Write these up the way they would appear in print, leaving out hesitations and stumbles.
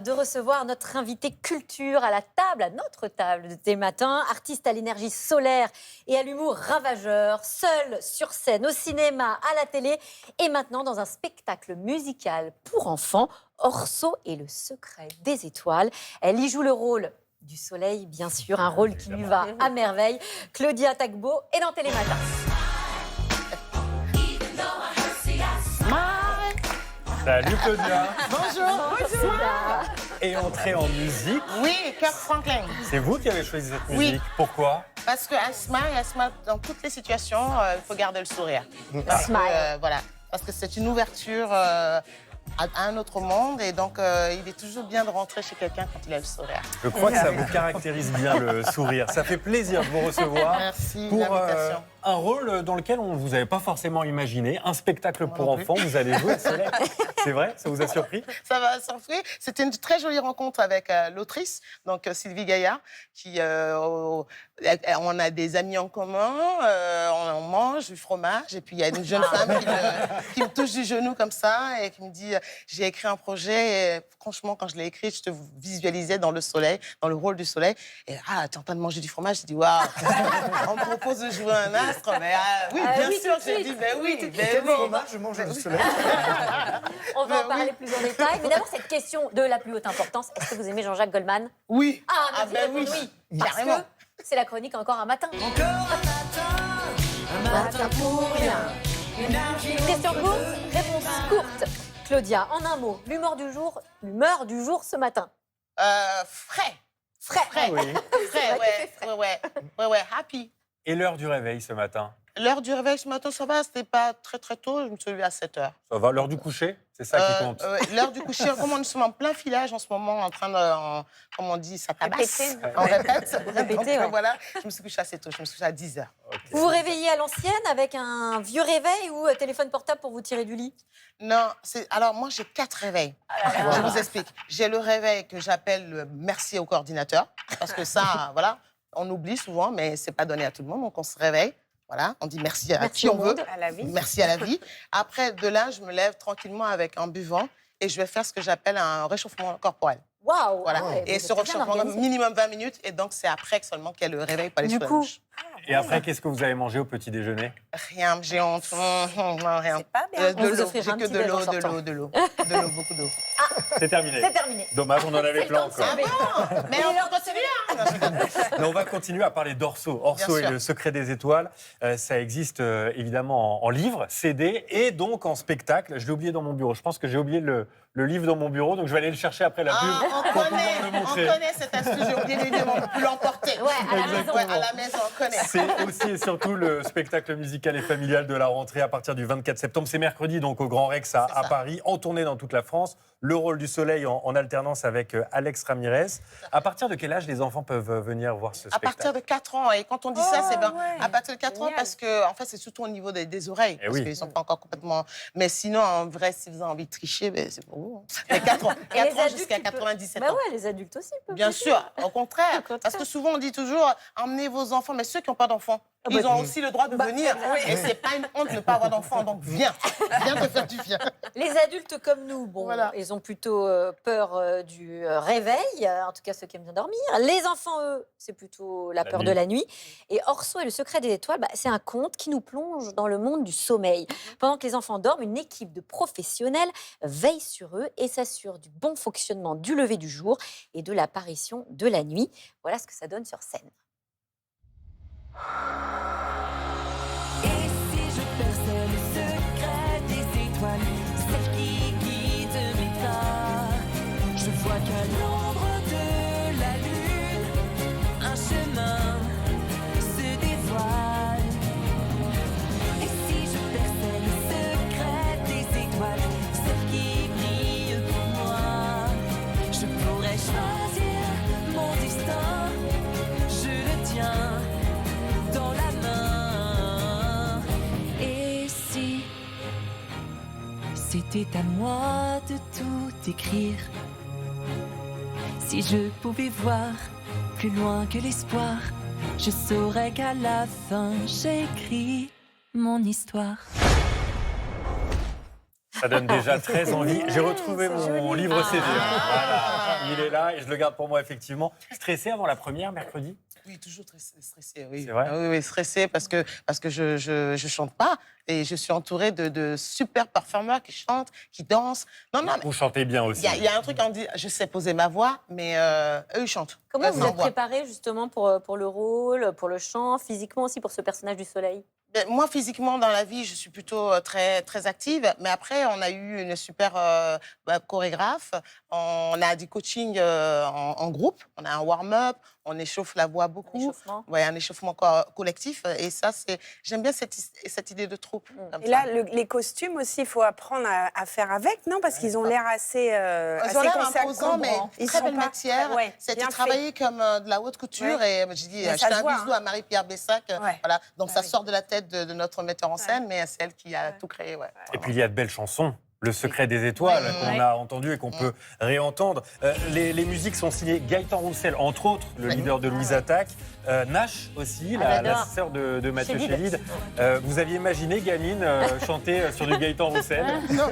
De recevoir notre invité culture à la table, à notre table de thé matin, artiste à l'énergie solaire et à l'humour ravageur, seul sur scène, au cinéma, à la télé et maintenant dans un spectacle musical pour enfants, Orso et le secret des étoiles. Elle y joue le rôle du soleil, bien sûr, un rôle qui lui va à merveille. Claudia Tagbo est dans Télématin. Salut Claudia. Bonjour. Bonjour. Et entrée en musique. Oui, Kirk Franklin. C'est vous qui avez choisi cette Oui. musique. Pourquoi? Parce que Asma, dans toutes les situations, il faut garder le sourire. Parce que, Smile. voilà. Parce que c'est une ouverture à un autre monde. Et donc, il est toujours bien de rentrer chez quelqu'un quand il a le sourire. Je crois que ça vous caractérise bien le sourire. Ça fait plaisir de vous recevoir. Merci de Pour l'invitation. un rôle dans lequel on ne vous avait pas forcément imaginé. Un spectacle pour non plus. enfants. Vous allez jouer le soleil. C'est vrai? Ça vous a surpris? Ça va surpris. C'était une très jolie rencontre avec l'autrice, donc Sylvie Gaillard, qui on a des amis en commun, on mange du fromage, et puis il y a une jeune femme qui me touche du genou comme ça et qui me dit j'ai écrit un projet. Et franchement, quand je l'ai écrit, je te visualisais dans le soleil, dans le rôle du soleil. Et t'es en train de manger du fromage. J'ai dit waouh, on me propose de jouer un astre, mais oui, bien oui, sûr. tout de J'ai suite. dit ben oui, ben Quel oui. fromage je mange du soleil? On va en oui. parler plus en détail. Mais d'abord, cette question de la plus haute importance. Est-ce que vous aimez Jean-Jacques Goldman? Oui. Ah, ben oui. Parce Carrément. que c'est la chronique Encore un matin. Un matin pour rien. Question courte, réponse courte. Claudia, en un mot, l'humeur du jour ce matin. Frais. Frais. Oui. Frais, vrai que ouais, happy. Et l'heure du réveil ce matin? L'heure du réveil ce matin, ça va, c'était pas très très tôt, je me suis levée à 7 heures. Ça va? L'heure du coucher? C'est ça qui compte. L'heure du coucher, comme nous sommes en plein filage en ce moment, en train de, comme on dit, ça tabasse. Répéter. On répète. Répéter, Donc, ouais. voilà, je me suis couchée assez tôt, je me suis couchée à 10 heures. Ok. Vous vous réveillez à l'ancienne avec un vieux réveil ou téléphone portable pour vous tirer du lit? Non, alors moi j'ai 4 réveils. Je vous explique. J'ai le réveil que j'appelle le merci au coordinateur, parce que ça, voilà, on oublie souvent, mais c'est pas donné à tout le monde, donc on se réveille. Voilà, on dit merci à Merci qui au on veut. monde. À la vie. Merci à la vie. Après, de là, je me lève tranquillement avec un buvant et je vais faire ce que j'appelle un réchauffement corporel. Waouh! Voilà. Ah ouais, Et vous ce êtes bien réchauffement, organisé. minimum 20 minutes. Et donc, c'est après que seulement qu'il y a le réveil pour aller Du sous la coup, douche. Et après, qu'est-ce que vous avez mangé au petit déjeuner? Rien, j'ai honte. Non, rien. C'est pas bien. On De vous l'eau. offrira J'ai un que petit de déj en l'eau, de sortant. l'eau, de l'eau. De l'eau, beaucoup d'eau. C'est terminé. C'est terminé. Dommage, on en avait C'est le plein temps de se encore. lever. Mais on peut continuer, hein. Mais on va continuer à parler d'Orso. Orso Bien et sûr. le secret des étoiles. Ça existe évidemment en livre, CD et donc en spectacle. Je l'ai oublié dans mon bureau. Je pense que j'ai oublié le livre dans mon bureau, donc je vais aller le chercher après la pub On pour pouvoir le on montrer. connaît cette astuce. J'ai oublié de lui dire, on peut l'emporter. Ouais, à la maison. Ouais, à la maison, on connaît. C'est aussi et surtout le spectacle musical et familial de la rentrée à partir du 24 septembre. C'est mercredi, donc au Grand Rex à C'est ça. Paris, en tournée dans toute la France. Le rôle du soleil en alternance avec Alex Ramirez. À partir de quel âge les enfants peuvent venir voir ce À spectacle? partir de 4 ans. Et quand on dit ça, c'est bien. ouais. À partir de 4 ans, Génial. parce que en fait, c'est surtout au niveau des oreilles. Eh Parce oui. qu'ils ne sont pas encore complètement. Mais sinon, en vrai, si vous avez envie de tricher, ben, c'est pour vous. hein. Mais 4 ans. Et les 4 ans adultes, jusqu'à tu peux- 97 Bah ans. ouais, les adultes aussi peuvent. Bien sûr, au contraire. Au contraire. Parce que souvent, on dit toujours emmenez vos enfants, mais ceux qui n'ont pas d'enfants, bah, ils ont aussi le droit de venir. Et c'est pas une honte de ne pas avoir d'enfants, donc viens. Viens te faire du bien. Les adultes comme nous, bon, Voilà. ils ont plutôt peur du réveil, en tout cas ceux qui aiment bien dormir. Les enfants, eux, c'est plutôt la peur nuit. de la nuit. Et Orso et le secret des étoiles, c'est un conte qui nous plonge dans le monde du sommeil. Pendant que les enfants dorment, une équipe de professionnels veille sur eux et s'assure du bon fonctionnement du lever du jour et de l'apparition de la nuit. Voilà ce que ça donne sur scène. Et si je perçais le secret des étoiles, celle qui guide mes pas, je vois qu'à l'ombre de la lune, un chemin se dévoile. Et si je perçais le secret des étoiles, celle qui brille pour moi, je pourrais choisir mon destin, je le tiens dans la main. Et si c'était à moi de tout écrire, si je pouvais voir plus loin que l'espoir, je saurais qu'à la fin j'écris mon histoire. Ça donne déjà très envie. J'ai retrouvé mon livre CD. Voilà. Il est là et je le garde pour moi, effectivement. Stressé avant la première, mercredi? Oui, toujours très stressée, oui. C'est vrai? Ah oui, oui, stressée parce que je chante pas et je suis entourée de super performeurs qui chantent, qui dansent. Non, mais Vous chantez bien aussi. il y a un truc, on dit, je sais poser ma voix, mais eux, ils chantent. Comment vous Sans êtes voix. préparé justement pour le rôle, pour le chant, physiquement aussi pour ce personnage du soleil? Ben, moi, physiquement, dans la vie, je suis plutôt très, très active. Mais après, on a eu une super chorégraphe. On a du coaching en groupe. On a un warm-up. On échauffe la voix beaucoup. Échauffement. Ouais, un échauffement collectif. Et ça, j'aime bien cette idée de troupe. Comme Et ça. là, les costumes aussi, il faut apprendre à faire avec, non? Parce qu'ils ont l'air assez, Ils ont l'air imposants, mais Ils très sont belle pas- matière. ouais, C'était bien travaillé comme de la haute couture. Ouais. Et j'ai dit, Mais je ça fais se un voit, bisou hein. à Marie-Pierre Bessac. Ouais. Voilà. Donc, Bah ça oui. sort de la tête de notre metteur en scène, mais c'est elle qui a tout créé. Ouais. Et puis il y a de belles chansons. Le secret des étoiles qu'on a entendu et qu'on peut réentendre. Les musiques sont signées Gaëtan Roussel, entre autres, le leader de Louise Attaque. Nash aussi, la j'adore. sœur de Mathieu Chédid. Chédid. Vous aviez imaginé, gamine, chanter sur du Gaëtan Roussel? Non,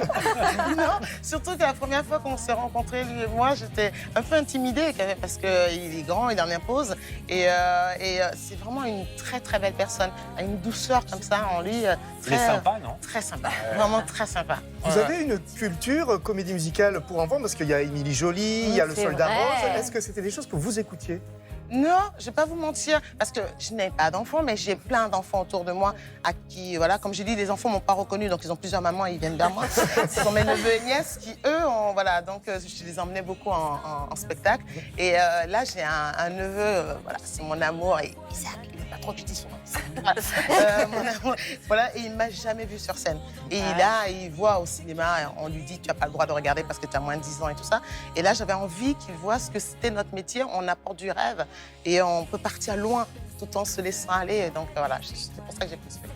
non, surtout que la première fois qu'on s'est rencontrés, lui et moi, j'étais un peu intimidée parce qu'il est grand, il en impose. Et c'est vraiment une très, très belle personne. Il a une douceur comme ça en lui. Il est sympa, non? Très sympa, vraiment très sympa. Vous avez une culture comédie musicale pour enfants parce qu'il y a Émilie Joly, il y a Le c'est Soldat vrai. Rose. Est-ce que c'était des choses que vous écoutiez? Non, je vais pas vous mentir, parce que je n'ai pas d'enfants, mais j'ai plein d'enfants autour de moi à qui, voilà, comme j'ai dit, les enfants m'ont pas reconnu, donc ils ont plusieurs mamans et ils viennent vers moi. Ce sont mes neveux et nièces qui, eux, ont, voilà, donc je les emmenais beaucoup en spectacle. Et là, j'ai un neveu, voilà, c'est mon amour, et Isaac, il n'est pas trop petit son nom. Mon amour, voilà, et il m'a jamais vu sur scène. Et là, il voit au cinéma, on lui dit, tu n'as pas le droit de regarder parce que tu as moins de 10 ans et tout ça. Et là, j'avais envie qu'il voit ce que c'était notre métier, on apporte du rêve et on peut partir loin tout en se laissant aller. Et donc voilà, c'est pour ça que j'ai pris ce film.